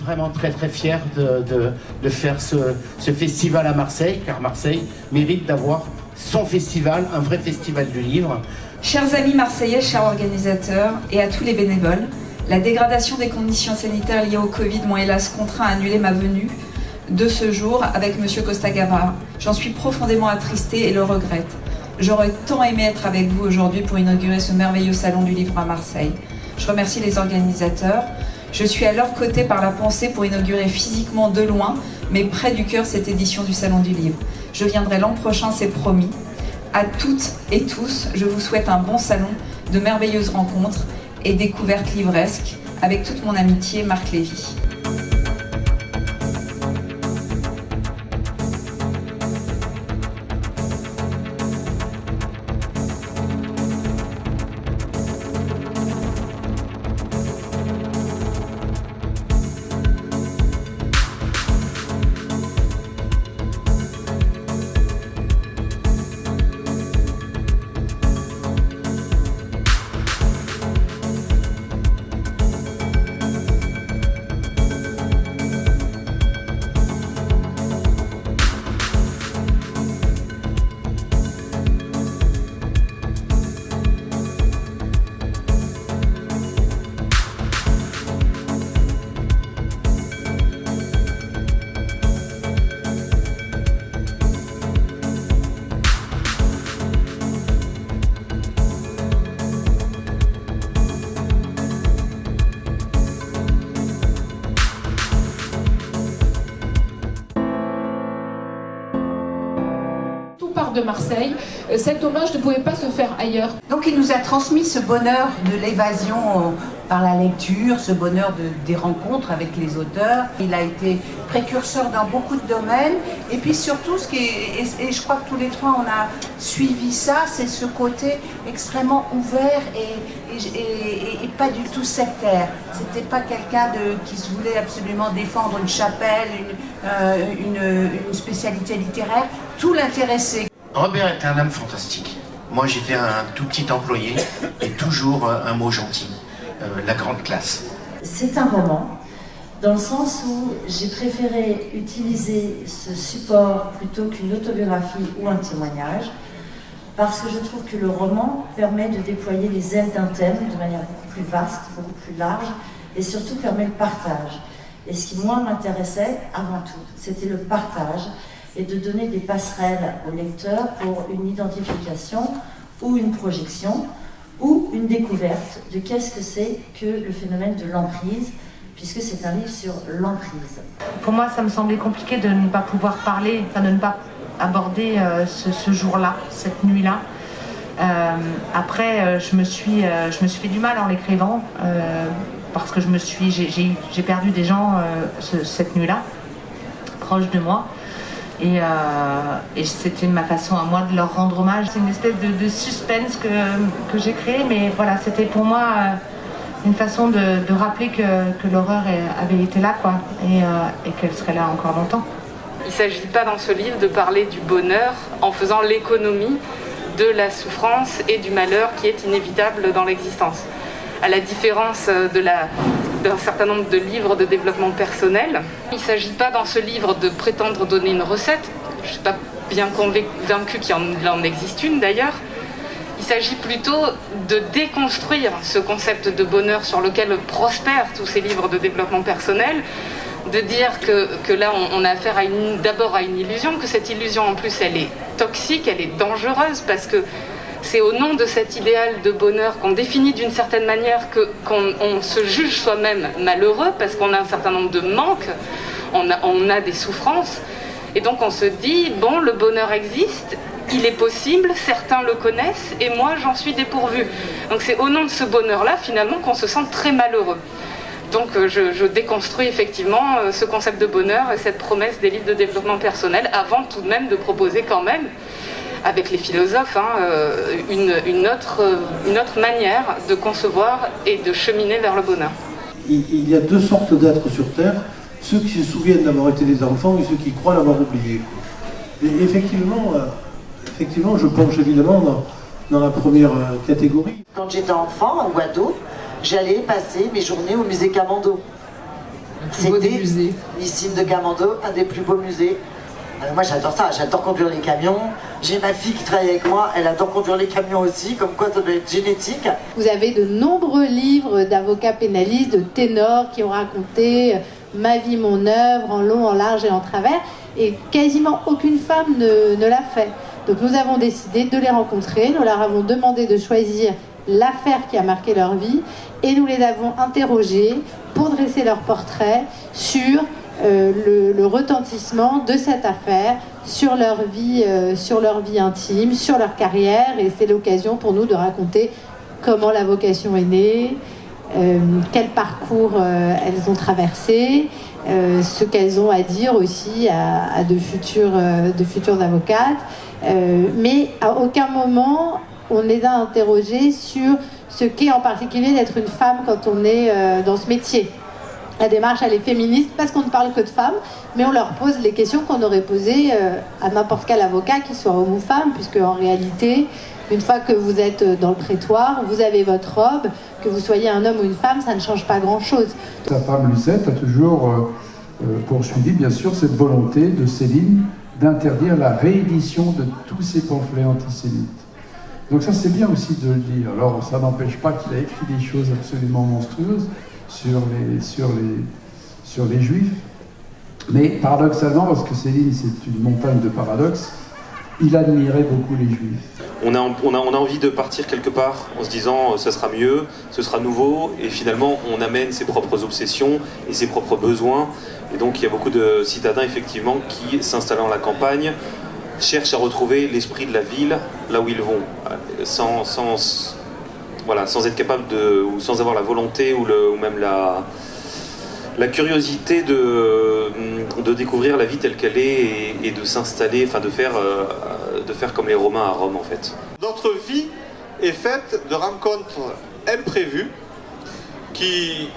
vraiment très très fier de faire ce festival à Marseille, car Marseille mérite d'avoir son festival, un vrai festival du livre. Chers amis marseillais, chers organisateurs et à tous les bénévoles, la dégradation des conditions sanitaires liées au Covid m'ont hélas contraint à annuler ma venue de ce jour avec Monsieur Costa Gavras. J'en suis profondément attristée et le regrette. J'aurais tant aimé être avec vous aujourd'hui pour inaugurer ce merveilleux salon du livre à Marseille. Je remercie les organisateurs. Je suis à leur côté par la pensée pour inaugurer physiquement de loin, mais près du cœur, cette édition du Salon du Livre. Je viendrai l'an prochain, c'est promis. À toutes et tous, je vous souhaite un bon salon, de merveilleuses rencontres et découvertes livresques. Avec toute mon amitié, Marc Lévy. De Marseille, cet hommage ne pouvait pas se faire ailleurs. Donc il nous a transmis ce bonheur de l'évasion par la lecture, ce bonheur des rencontres avec les auteurs. Il a été précurseur dans beaucoup de domaines et puis surtout, et je crois que tous les trois on a suivi ça, c'est ce côté extrêmement ouvert et pas du tout sectaire. C'était pas quelqu'un qui se voulait absolument défendre une chapelle, une spécialité littéraire, tout l'intéressait. Robert était un homme fantastique. Moi j'étais un tout petit employé et toujours un mot gentil, la grande classe. C'est un roman, dans le sens où j'ai préféré utiliser ce support plutôt qu'une autobiographie ou un témoignage, parce que je trouve que le roman permet de déployer les ailes d'un thème de manière beaucoup plus vaste, beaucoup plus large, et surtout permet le partage. Et ce qui moi m'intéressait avant tout, c'était le partage, et de donner des passerelles au lecteur pour une identification ou une projection ou une découverte de qu'est-ce que c'est que le phénomène de l'emprise, puisque c'est un livre sur l'emprise. Pour moi, ça me semblait compliqué de ne pas pouvoir parler, enfin de ne pas aborder ce jour-là, cette nuit-là. Après, je me suis fait du mal en l'écrivant, parce que j'ai perdu des gens cette nuit-là, proches de moi. Et c'était ma façon à moi de leur rendre hommage. C'est une espèce de suspense que j'ai créé, mais voilà, c'était pour moi une façon de rappeler que l'horreur avait été là, quoi, et qu'elle serait là encore longtemps. Il ne s'agit pas dans ce livre de parler du bonheur en faisant l'économie de la souffrance et du malheur qui est inévitable dans l'existence. À la différence d'un certain nombre de livres de développement personnel, il ne s'agit pas dans ce livre de prétendre donner une recette. Je ne suis pas bien convaincue qu'il en existe une d'ailleurs. Il s'agit plutôt de déconstruire ce concept de bonheur sur lequel prospèrent tous ces livres de développement personnel, de dire que là on a affaire d'abord à une illusion, que cette illusion en plus elle est toxique, elle est dangereuse, parce que c'est au nom de cet idéal de bonheur qu'on définit d'une certaine manière qu'on se juge soi-même malheureux parce qu'on a un certain nombre de manques, on a des souffrances, et donc on se dit, bon, le bonheur existe, il est possible, certains le connaissent, et moi j'en suis dépourvu. Donc c'est au nom de ce bonheur-là finalement qu'on se sent très malheureux. Donc je déconstruis effectivement ce concept de bonheur et cette promesse des livres de développement personnel, avant tout de même de proposer quand même, avec les philosophes, une autre manière de concevoir et de cheminer vers le bonheur. Il y a deux sortes d'êtres sur Terre, ceux qui se souviennent d'avoir été des enfants et ceux qui croient l'avoir oublié. Et effectivement, je penche évidemment dans la première catégorie. Quand j'étais enfant ou ado, j'allais passer mes journées au musée Camondo. C'était ici de Gamando, un des plus beaux musées. Moi j'adore ça, j'adore conduire les camions. J'ai ma fille qui travaille avec moi, elle adore conduire les camions aussi, comme quoi ça doit être génétique. Vous avez de nombreux livres d'avocats pénalistes, de ténors qui ont raconté ma vie, mon œuvre, en long, en large et en travers, et quasiment aucune femme ne l'a fait. Donc nous avons décidé de les rencontrer, nous leur avons demandé de choisir l'affaire qui a marqué leur vie, et nous les avons interrogés pour dresser leur portrait sur le retentissement de cette affaire sur leur vie intime, sur leur carrière, et c'est l'occasion pour nous de raconter comment la vocation est née, quel parcours elles ont traversé, ce qu'elles ont à dire aussi à de futures avocates, mais à aucun moment on les a interrogées sur ce qu'est en particulier d'être une femme quand on est dans ce métier. La démarche, elle est féministe parce qu'on ne parle que de femmes, mais on leur pose les questions qu'on aurait posées à n'importe quel avocat, qu'il soit homme ou femme, puisque en réalité, une fois que vous êtes dans le prétoire, vous avez votre robe, que vous soyez un homme ou une femme, ça ne change pas grand-chose. Sa femme Lucette a toujours poursuivi, bien sûr, cette volonté de Céline d'interdire la réédition de tous ces pamphlets antisémites. Donc ça, c'est bien aussi de le dire. Alors, ça n'empêche pas qu'il a écrit des choses absolument monstrueuses sur les Juifs. Mais paradoxalement, parce que Céline, c'est une montagne de paradoxes, il admirait beaucoup les Juifs. On a envie de partir quelque part en se disant ça sera mieux, ce sera nouveau, et finalement on amène ses propres obsessions et ses propres besoins. Et donc il y a beaucoup de citadins effectivement qui, s'installant à la campagne, cherchent à retrouver l'esprit de la ville là où ils vont, sans être capable ou sans avoir la volonté ou même la curiosité de découvrir la vie telle qu'elle est et de s'installer, enfin de faire comme les Romains à Rome en fait. Notre vie est faite de rencontres imprévues qui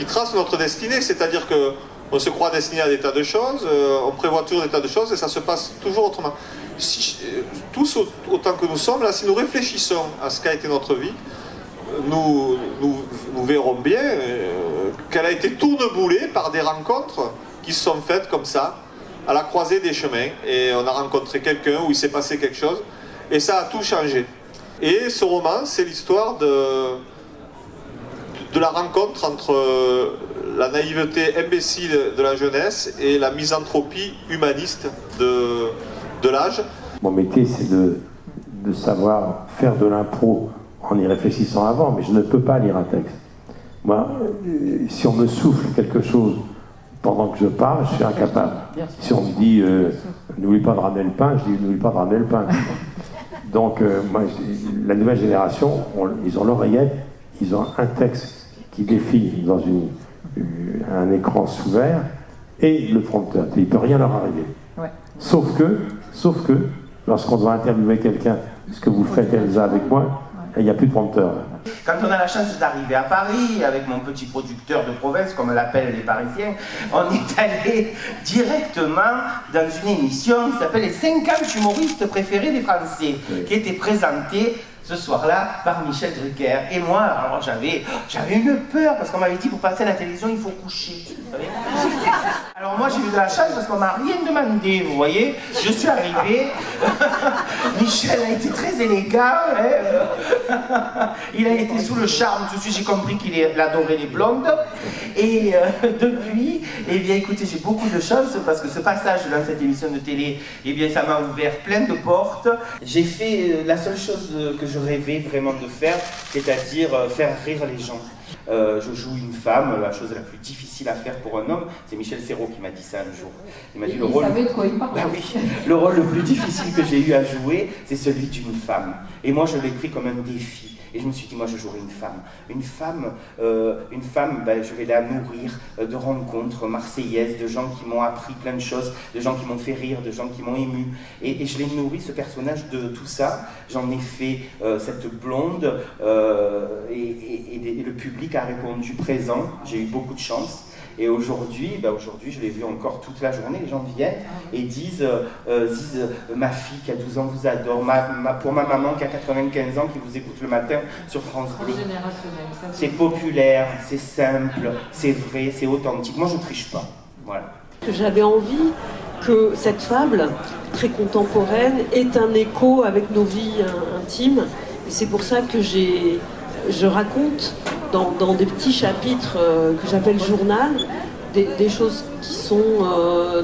tracent notre destinée, c'est-à-dire qu'on se croit destiné à des tas de choses, on prévoit toujours des tas de choses et ça se passe toujours autrement. Tous autant que nous sommes, là, si nous réfléchissons à ce qu'a été notre vie, nous verrons bien qu'elle a été tourneboulée par des rencontres qui se sont faites comme ça, à la croisée des chemins, et on a rencontré quelqu'un où il s'est passé quelque chose, et ça a tout changé. Et ce roman, c'est l'histoire de la rencontre entre la naïveté imbécile de la jeunesse et la misanthropie humaniste de l'âge. Mon métier, c'est de savoir faire de l'impro en y réfléchissant avant, mais je ne peux pas lire un texte. Moi, si on me souffle quelque chose pendant que je parle, je suis incapable. Si on me dit n'oublie pas de ramener le pain, je dis n'oublie pas de ramener le pain. Donc, moi, la nouvelle génération, ils ont l'oreillette, ils ont un texte qui défile dans un écran sous verre et le prompteur. Il ne peut rien leur arriver. Ouais. Sauf que, lorsqu'on doit interviewer quelqu'un, ce que vous faites, Elsa, avec moi, il n'y a plus de prompteur. Quand on a la chance d'arriver à Paris, avec mon petit producteur de province, comme l'appellent les Parisiens, on est allé directement dans une émission qui s'appelle les 50 humoristes préférés des Français, qui était présentée ce soir-là par Michel Drucker. Et moi, alors j'avais une peur, parce qu'on m'avait dit pour passer à la télévision, il faut coucher. Vous savez. Alors moi, j'ai eu de la chance parce qu'on m'a rien demandé, vous voyez. Je suis arrivé, Michel a été très élégant, hein. Il a été sous le charme, tout de suite j'ai compris qu'il adorait les blondes. Et depuis, eh bien écoutez, j'ai beaucoup de chance parce que ce passage dans cette émission de télé, eh bien ça m'a ouvert plein de portes. J'ai fait la seule chose que je rêvais vraiment de faire, c'est-à-dire faire rire les gens. Je joue une femme, la chose la plus difficile à faire pour un homme, c'est Michel Serrault qui m'a dit ça un jour. Il m'a dit le rôle. Savait de quoi il parle. Bah oui, le rôle le plus difficile que j'ai eu à jouer, c'est celui d'une femme. Et moi, je l'ai pris comme un défi. Et je me suis dit, moi, je jouerai une femme. Une femme, ben, je vais la nourrir de rencontres marseillaises, de gens qui m'ont appris plein de choses, de gens qui m'ont fait rire, de gens qui m'ont ému. Et je l'ai nourri, ce personnage, de tout ça. J'en ai fait cette blonde, et le public a répondu présent. J'ai eu beaucoup de chance. Et aujourd'hui, je l'ai vu encore toute la journée, les gens viennent et disent ma fille qui a 12 ans vous adore, pour ma maman qui a 95 ans qui vous écoute le matin sur France Bleu. C'est populaire, c'est simple, c'est vrai, c'est authentique. Moi je triche pas. Voilà. J'avais envie que cette fable, très contemporaine, ait un écho avec nos vies intimes. Et c'est pour ça que je raconte dans des petits chapitres que j'appelle journal, des choses qui sont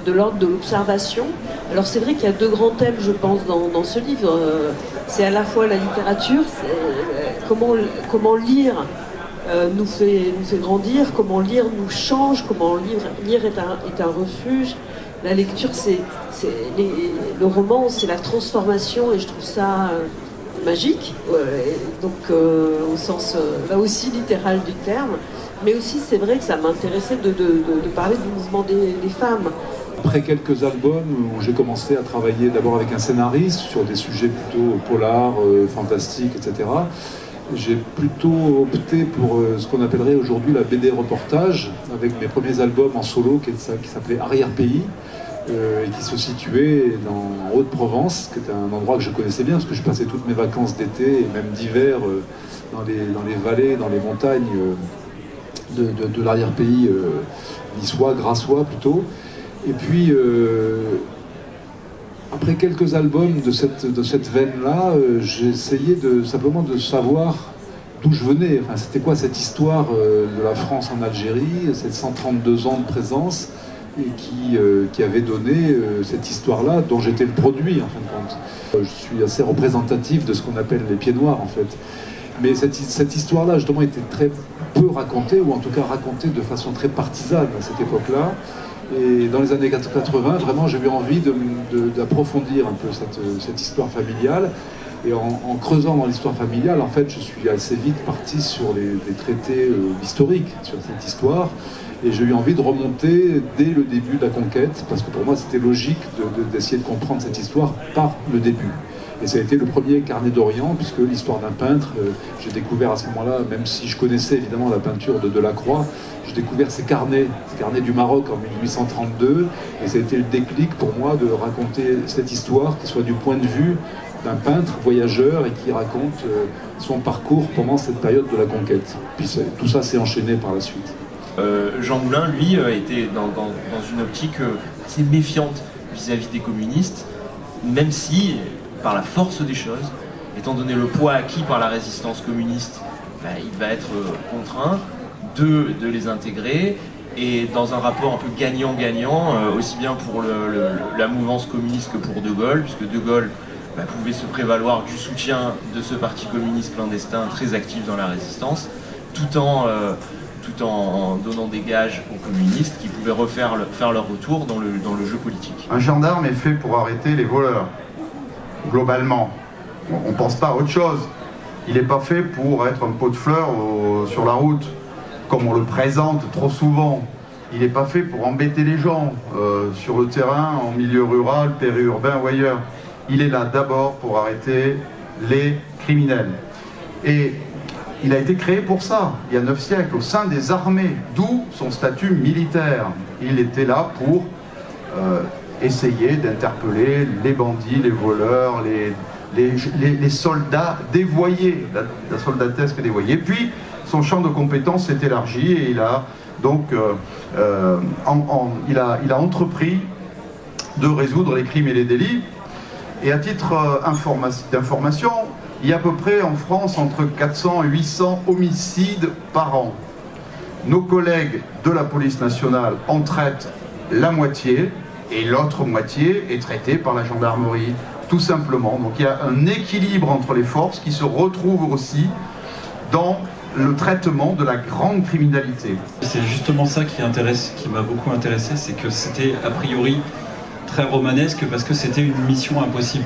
de l'ordre de l'observation. Alors c'est vrai qu'il y a deux grands thèmes, je pense, dans ce livre. C'est à la fois la littérature, comment lire nous fait grandir, comment lire nous change, comment lire est un refuge. La lecture, le roman, c'est la transformation, et je trouve ça magique, donc au sens là aussi littéral du terme, mais aussi c'est vrai que ça m'intéressait de parler du mouvement des femmes. Après quelques albums où j'ai commencé à travailler d'abord avec un scénariste sur des sujets plutôt polars, fantastiques, etc., j'ai plutôt opté pour ce qu'on appellerait aujourd'hui la BD reportage, avec mes premiers albums en solo qui s'appelait Arrière-Pays, et qui se situait en Haute-Provence, qui était un endroit que je connaissais bien, parce que je passais toutes mes vacances d'été et même d'hiver dans les vallées, dans les montagnes de l'arrière-pays niçois, grassois plutôt. Et puis, après quelques albums de cette veine-là, j'ai essayé simplement de savoir d'où je venais. Enfin, c'était quoi cette histoire de la France en Algérie, ces 132 ans de présence, et qui avait donné cette histoire-là, dont j'étais le produit, en fin de compte. Je suis assez représentatif de ce qu'on appelle les pieds noirs, en fait. Mais cette histoire-là, justement, était très peu racontée, ou en tout cas racontée de façon très partisane à cette époque-là. Et dans les années 80, vraiment, j'ai eu envie d'approfondir un peu cette histoire familiale. Et en creusant dans l'histoire familiale, en fait, je suis assez vite parti sur les traités historiques sur cette histoire. Et j'ai eu envie de remonter dès le début de la conquête, parce que pour moi c'était logique d'essayer de comprendre cette histoire par le début. Et ça a été le premier carnet d'Orient, puisque l'histoire d'un peintre, j'ai découvert à ce moment-là, même si je connaissais évidemment la peinture de Delacroix, j'ai découvert ces carnets du Maroc en 1832, et ça a été le déclic pour moi de raconter cette histoire qui soit du point de vue d'un peintre voyageur et qui raconte son parcours pendant cette période de la conquête. Puis tout ça s'est enchaîné par la suite. Jean Moulin, lui, était dans une optique assez méfiante vis-à-vis des communistes, même si, par la force des choses, étant donné le poids acquis par la résistance communiste, il va être contraint de les intégrer, et dans un rapport un peu gagnant-gagnant, aussi bien pour la mouvance communiste que pour De Gaulle, puisque De Gaulle pouvait se prévaloir du soutien de ce parti communiste clandestin très actif dans la résistance, tout en donnant des gages aux communistes qui pouvaient faire leur retour dans le jeu politique. Un gendarme est fait pour arrêter les voleurs, globalement. On ne pense pas à autre chose. Il n'est pas fait pour être un pot de fleurs sur la route, comme on le présente trop souvent. Il n'est pas fait pour embêter les gens sur le terrain, en milieu rural, périurbain ou ailleurs. Il est là d'abord pour arrêter les criminels. Et il a été créé pour ça, il y a 9 siècles, au sein des armées, d'où son statut militaire. Il était là pour essayer d'interpeller les bandits, les voleurs, les soldats dévoyés, la soldatesque dévoyée. Puis, son champ de compétences s'est élargi et il a donc il a entrepris de résoudre les crimes et les délits. Et à titre d'information, il y a à peu près en France entre 400 et 800 homicides par an. Nos collègues de la police nationale en traitent la moitié et l'autre moitié est traitée par la gendarmerie, tout simplement. Donc il y a un équilibre entre les forces qui se retrouve aussi dans le traitement de la grande criminalité. C'est justement ça qui m'a beaucoup intéressé, c'est que c'était a priori très romanesque parce que c'était une mission impossible.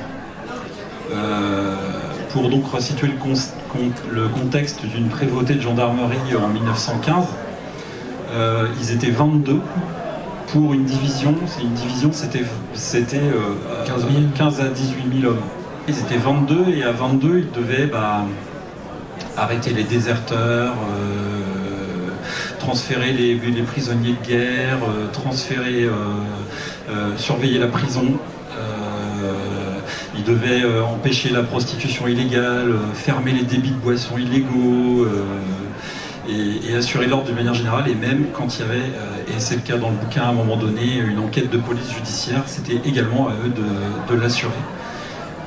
Pour donc resituer le contexte d'une prévôté de gendarmerie en 1915, ils étaient 22 pour une division. Une division, c'était 15 à 18 000 hommes. Ils étaient 22 et à 22, ils devaient arrêter les déserteurs, transférer les prisonniers de guerre, surveiller la prison. Il devait empêcher la prostitution illégale, fermer les débits de boissons illégaux et assurer l'ordre d'une manière générale. Et même quand il y avait, et c'est le cas dans le bouquin à un moment donné, une enquête de police judiciaire, c'était également à eux de l'assurer.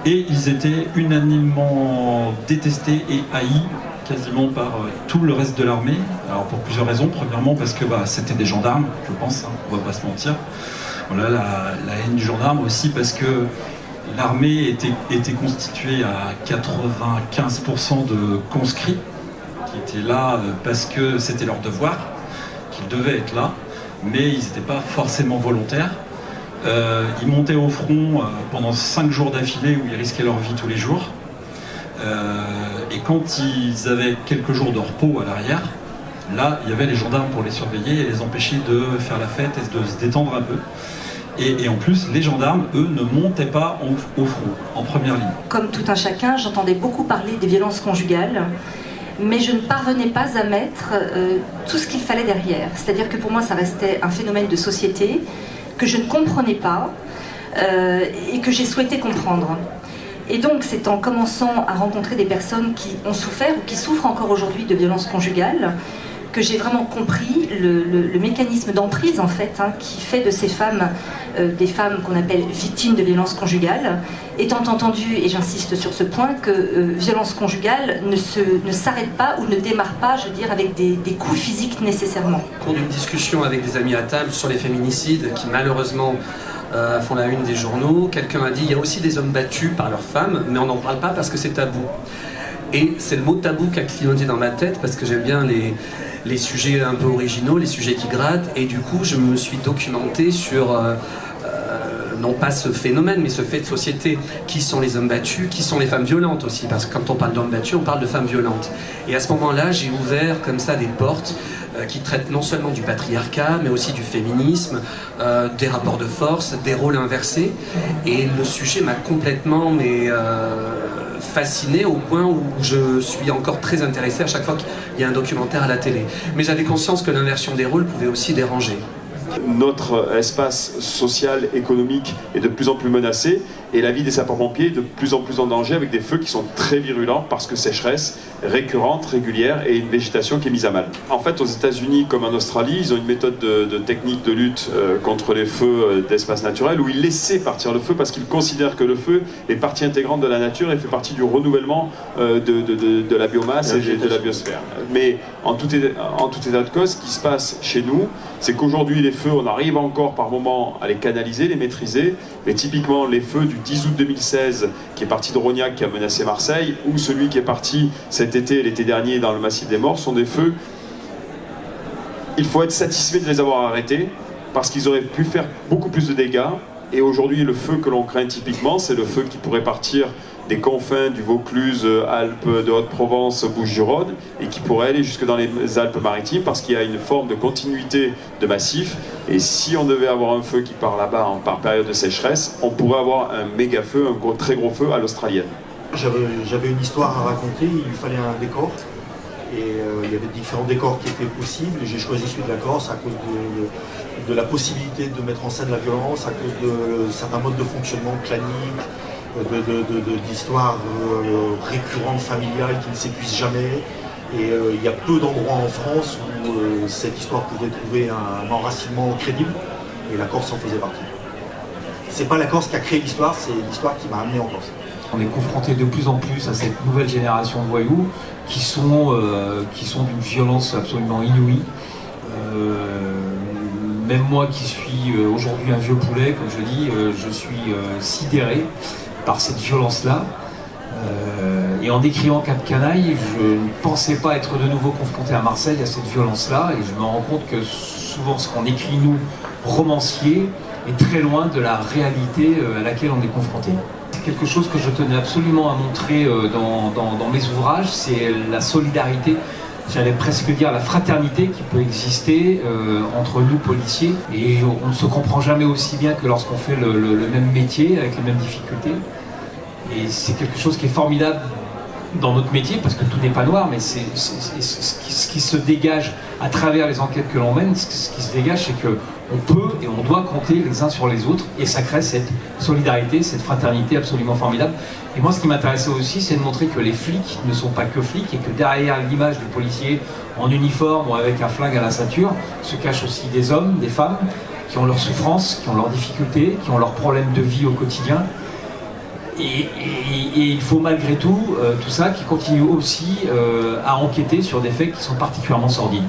Et ils étaient unanimement détestés et haïs quasiment par tout le reste de l'armée. Alors pour plusieurs raisons. Premièrement parce que c'était des gendarmes, je pense, hein, on va pas se mentir. Voilà la haine du gendarme, aussi parce que l'armée était constituée à 95% de conscrits qui étaient là parce que c'était leur devoir, qu'ils devaient être là, mais ils n'étaient pas forcément volontaires. Ils montaient au front pendant 5 jours d'affilée où ils risquaient leur vie tous les jours. Et quand ils avaient quelques jours de repos à l'arrière, là, il y avait les gendarmes pour les surveiller et les empêcher de faire la fête et de se détendre un peu. Et en plus, les gendarmes, eux, ne montaient pas au front, en première ligne. Comme tout un chacun, j'entendais beaucoup parler des violences conjugales, mais je ne parvenais pas à mettre tout ce qu'il fallait derrière. C'est-à-dire que pour moi, ça restait un phénomène de société que je ne comprenais pas et que j'ai souhaité comprendre. Et donc, c'est en commençant à rencontrer des personnes qui ont souffert ou qui souffrent encore aujourd'hui de violences conjugales que j'ai vraiment compris le mécanisme d'emprise, en fait, hein, qui fait de ces femmes des femmes qu'on appelle victimes de violences conjugales, étant entendu, et j'insiste sur ce point, que violence conjugale ne s'arrête pas ou ne démarre pas, je veux dire, avec des coups physiques nécessairement. Au cours d'une discussion avec des amis à table sur les féminicides, qui malheureusement font la une des journaux, quelqu'un a dit il y a aussi des hommes battus par leurs femmes, mais on n'en parle pas parce que c'est tabou. Et c'est le mot tabou qui a clignoté dans ma tête, parce que j'aime bien les sujets un peu originaux, les sujets qui grattent, et du coup je me suis documenté sur non pas ce phénomène, mais ce fait de société. Qui sont les hommes battus, qui sont les femmes violentes aussi, parce que quand on parle d'hommes battus, on parle de femmes violentes. Et à ce moment-là, j'ai ouvert comme ça des portes qui traitent non seulement du patriarcat, mais aussi du féminisme, des rapports de force, des rôles inversés. Et le sujet m'a complètement fasciné au point où je suis encore très intéressé à chaque fois qu'il y a un documentaire à la télé. Mais j'avais conscience que l'inversion des rôles pouvait aussi déranger. Notre espace social, économique est de plus en plus menacé et la vie des sapeurs-pompiers est de plus en plus en danger avec des feux qui sont très virulents parce que sécheresse récurrente, régulière et une végétation qui est mise à mal. En fait, aux États-Unis comme en Australie, ils ont une méthode de technique de lutte contre les feux d'espace naturel où ils laissaient partir le feu parce qu'ils considèrent que le feu est partie intégrante de la nature et fait partie du renouvellement de la biomasse et de la biosphère. Mais en tout état de cause, ce qui se passe chez nous, c'est qu'aujourd'hui les feux, on arrive encore par moment à les canaliser, les maîtriser, mais typiquement les feux du 10 août 2016 qui est parti de Rognac qui a menacé Marseille, ou celui qui est parti cet été, l'été dernier dans le Massif des Morts, sont des feux, il faut être satisfait de les avoir arrêtés parce qu'ils auraient pu faire beaucoup plus de dégâts. Et aujourd'hui le feu que l'on craint typiquement, c'est le feu qui pourrait partir des confins du Vaucluse, Alpes de Haute-Provence, Bouches-du-Rhône, et qui pourrait aller jusque dans les Alpes-Maritimes parce qu'il y a une forme de continuité de massif. Et si on devait avoir un feu qui part là-bas par période de sécheresse, on pourrait avoir un méga feu, un très gros feu à l'australienne. J'avais une histoire à raconter, il fallait un décor. Et il y avait différents décors qui étaient possibles. J'ai choisi celui de la Corse à cause de la possibilité de mettre en scène la violence, à cause de certains modes de fonctionnement claniques, d'histoires récurrentes familiales qui ne s'épuisent jamais. Et il y a peu d'endroits en France où cette histoire pouvait trouver un enracinement crédible, et la Corse en faisait partie. C'est pas la Corse qui a créé l'histoire, c'est l'histoire qui m'a amené en Corse. On est confronté de plus en plus à cette nouvelle génération de voyous qui sont d'une violence absolument inouïe. Même moi qui suis aujourd'hui un vieux poulet, comme je dis, je suis sidéré par cette violence-là. Et en décrivant Cap Canaille, je ne pensais pas être de nouveau confronté à Marseille à cette violence-là, et je me rends compte que souvent ce qu'on écrit, nous, romanciers, est très loin de la réalité à laquelle on est confronté. C'est quelque chose que je tenais absolument à montrer dans mes ouvrages, c'est la solidarité, j'allais presque dire la fraternité qui peut exister entre nous policiers, et on ne se comprend jamais aussi bien que lorsqu'on fait le même métier avec les mêmes difficultés. Et c'est quelque chose qui est formidable dans notre métier, parce que tout n'est pas noir, mais c'est ce qui se dégage à travers les enquêtes que l'on mène, ce qui se dégage, c'est qu'on peut et on doit compter les uns sur les autres, et ça crée cette solidarité, cette fraternité absolument formidable. Et moi, ce qui m'intéressait aussi, c'est de montrer que les flics ne sont pas que flics, et que derrière l'image du policier en uniforme ou avec un flingue à la ceinture, se cachent aussi des hommes, des femmes, qui ont leurs souffrances, qui ont leurs difficultés, qui ont leurs problèmes de vie au quotidien. Et il faut malgré tout, tout ça, qui continue aussi à enquêter sur des faits qui sont particulièrement sordides.